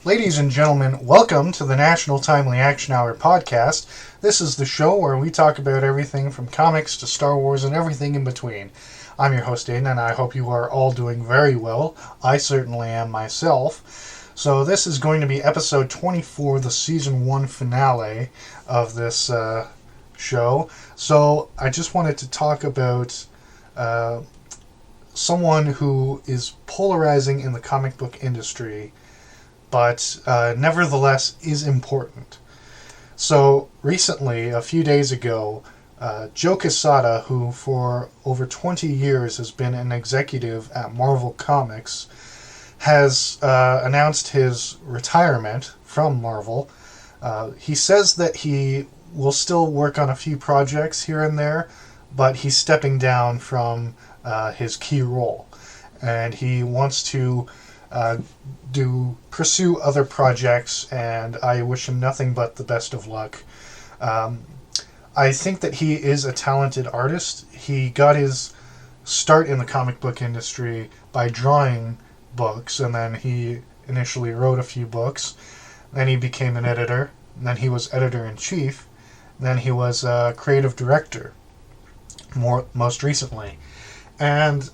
Ladies and gentlemen, welcome to the National Timely Action Hour podcast. This is the show where we talk about everything from comics to Star Wars and everything in between. I'm your host, Aiden, and I hope you are all doing very well. I certainly am myself. So this is going to be episode 24, the season 1 finale of this show. So I just wanted to talk about someone who is polarizing in the comic book industry, but nevertheless is important. So recently, a few days ago, Joe Quesada, who for over 20 years has been an executive at Marvel Comics, has announced his retirement from Marvel. He says that he will still work on a few projects here and there, but he's stepping down from his key role. And he wants to pursue other projects, and I wish him nothing but the best of luck. I think that he is a talented artist. He got his start in the comic book industry by drawing books, and then he initially wrote a few books. Then he became an editor, and then he was editor-in-chief, then he was a creative director, most recently. And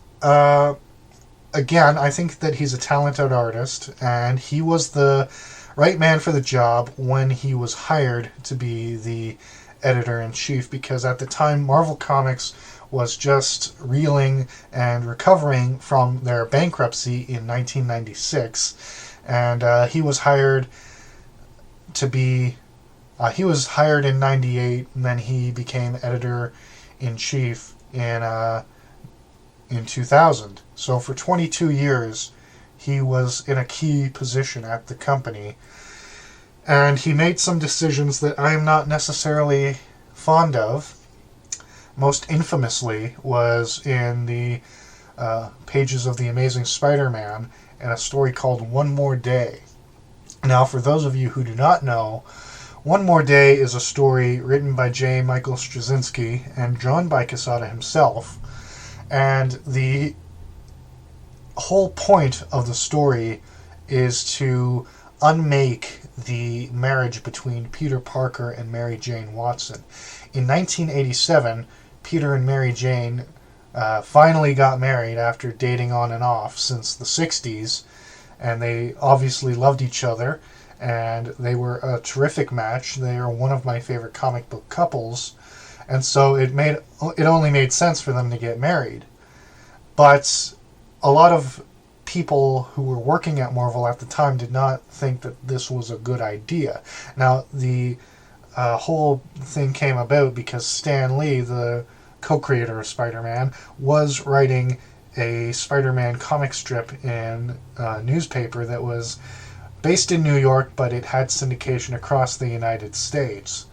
again, I think that he's a talented artist, and he was the right man for the job when he was hired to be the editor-in-chief, because at the time Marvel Comics was just reeling and recovering from their bankruptcy in 1996, and he was hired in 98, and then he became editor-in-chief in 2000. So for 22 years, he was in a key position at the company. And he made some decisions that I am not necessarily fond of. Most infamously was in the pages of The Amazing Spider-Man in a story called One More Day. Now, for those of you who do not know, One More Day is a story written by J. Michael Straczynski and drawn by Quesada himself. And the whole point of the story is to unmake the marriage between Peter Parker and Mary Jane Watson. In 1987, Peter and Mary Jane finally got married after dating on and off since the 60s, and they obviously loved each other, and they were a terrific match. They are one of my favorite comic book couples, and so it only made sense for them to get married. But a lot of people who were working at Marvel at the time did not think that this was a good idea. Now, the whole thing came about because Stan Lee, the co-creator of Spider-Man, was writing a Spider-Man comic strip in a newspaper that was based in New York, but it had syndication across the United States.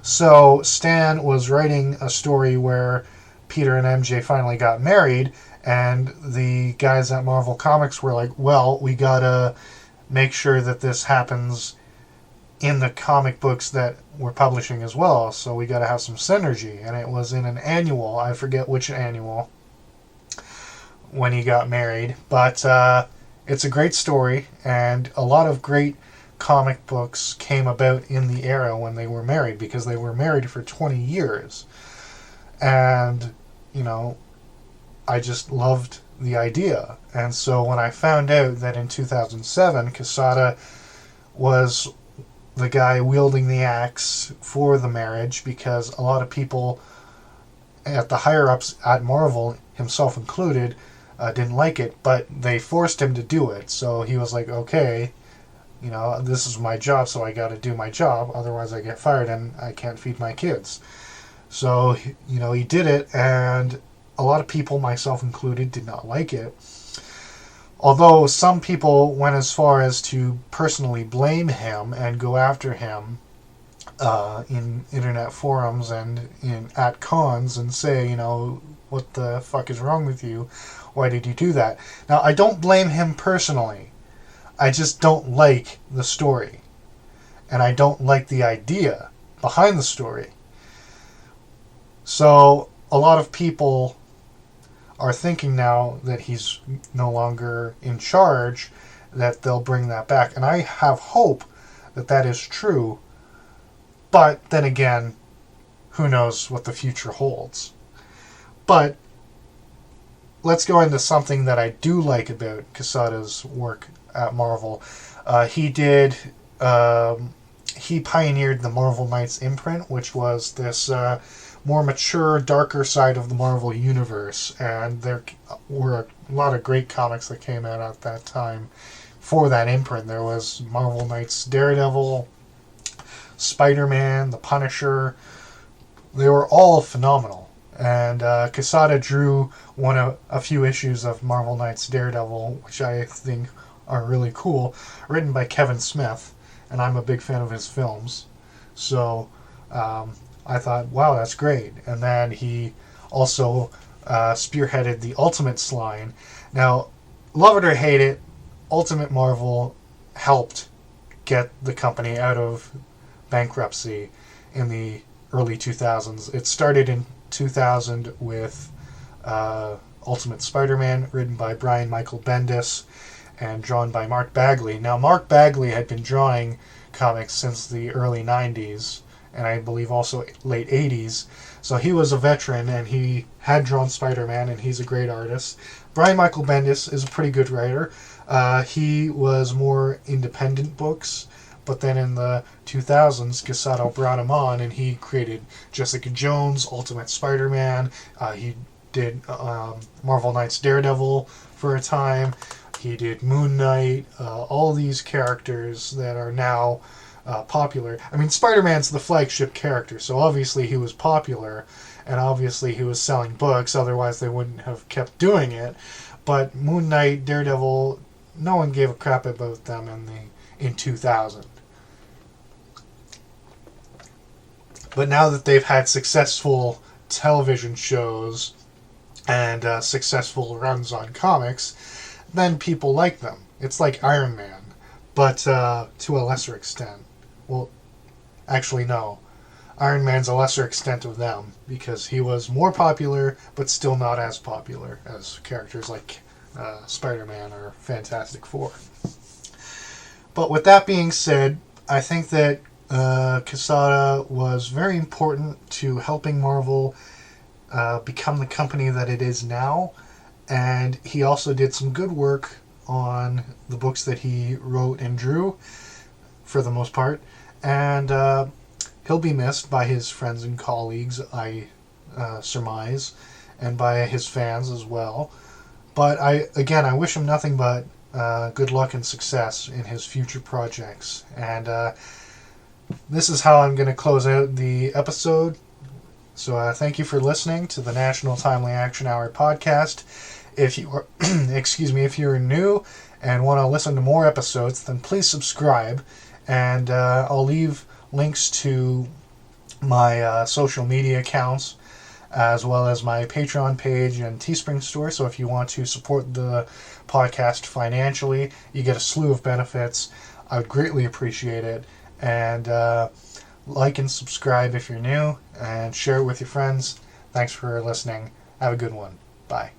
So Stan was writing a story where Peter and MJ finally got married, and the guys at Marvel Comics were like, well, we gotta make sure that this happens in the comic books that we're publishing as well, so we gotta have some synergy. And it was in an annual, I forget which annual, when he got married, but it's a great story, and a lot of great comic books came about in the era when they were married, because they were married for 20 years. And, I just loved the idea. And so when I found out that in 2007, Quesada was the guy wielding the axe for the marriage, because a lot of people at the higher-ups at Marvel, himself included, didn't like it, but they forced him to do it. So he was like, okay, this is my job, so I got to do my job, otherwise I get fired and I can't feed my kids. So, he did it, and a lot of people, myself included, did not like it. Although some people went as far as to personally blame him and go after him in internet forums and at cons and say, what the fuck is wrong with you? Why did you do that? Now, I don't blame him personally. I just don't like the story. And I don't like the idea behind the story. So a lot of people are thinking now that he's no longer in charge, that they'll bring that back. And I have hope that that is true. But then again, who knows what the future holds. But let's go into something that I do like about Quesada's work at Marvel. He pioneered the Marvel Knights imprint, which was this more mature, darker side of the Marvel Universe. And there were a lot of great comics that came out at that time for that imprint. There was Marvel Knights Daredevil, Spider-Man, The Punisher. They were all phenomenal. And Quesada drew a few issues of Marvel Knights Daredevil, which I think are really cool, written by Kevin Smith, and I'm a big fan of his films. So I thought, wow, that's great. And then he also spearheaded the Ultimates line. Now, love it or hate it, Ultimate Marvel helped get the company out of bankruptcy in the early 2000s. It started in 2000 with Ultimate Spider-Man, written by Brian Michael Bendis and drawn by Mark Bagley. Now, Mark Bagley had been drawing comics since the early 90s, and I believe also late 80s, so he was a veteran, and he had drawn Spider-Man, and he's a great artist. Brian Michael Bendis is a pretty good writer. He was more independent books, but then in the 2000s, Quesada brought him on, and he created Jessica Jones, Ultimate Spider-Man. He did Marvel Knights Daredevil for a time. He did Moon Knight. All these characters that are now popular. I mean, Spider-Man's the flagship character, so obviously he was popular, and obviously he was selling books, otherwise they wouldn't have kept doing it. But Moon Knight, Daredevil, no one gave a crap about them in 2000. But now that they've had successful television shows and successful runs on comics, then people like them. It's like Iron Man, but to a lesser extent. Well, actually, no. Iron Man's a lesser extent of them, because he was more popular, but still not as popular as characters like Spider-Man or Fantastic Four. But with that being said, I think that Quesada was very important to helping Marvel become the company that it is now, and he also did some good work on the books that he wrote and drew, for the most part, and he'll be missed by his friends and colleagues, I surmise, and by his fans as well. But I wish him nothing but good luck and success in his future projects. And this is how I'm going to close out the episode. So thank you for listening to the National Timely Action Hour podcast. If you are, if you're new and want to listen to more episodes, then please subscribe. And I'll leave links to my social media accounts, as well as my Patreon page and Teespring store. So if you want to support the podcast financially, you get a slew of benefits. I would greatly appreciate it. And like and subscribe if you're new, and share it with your friends. Thanks for listening. Have a good one. Bye.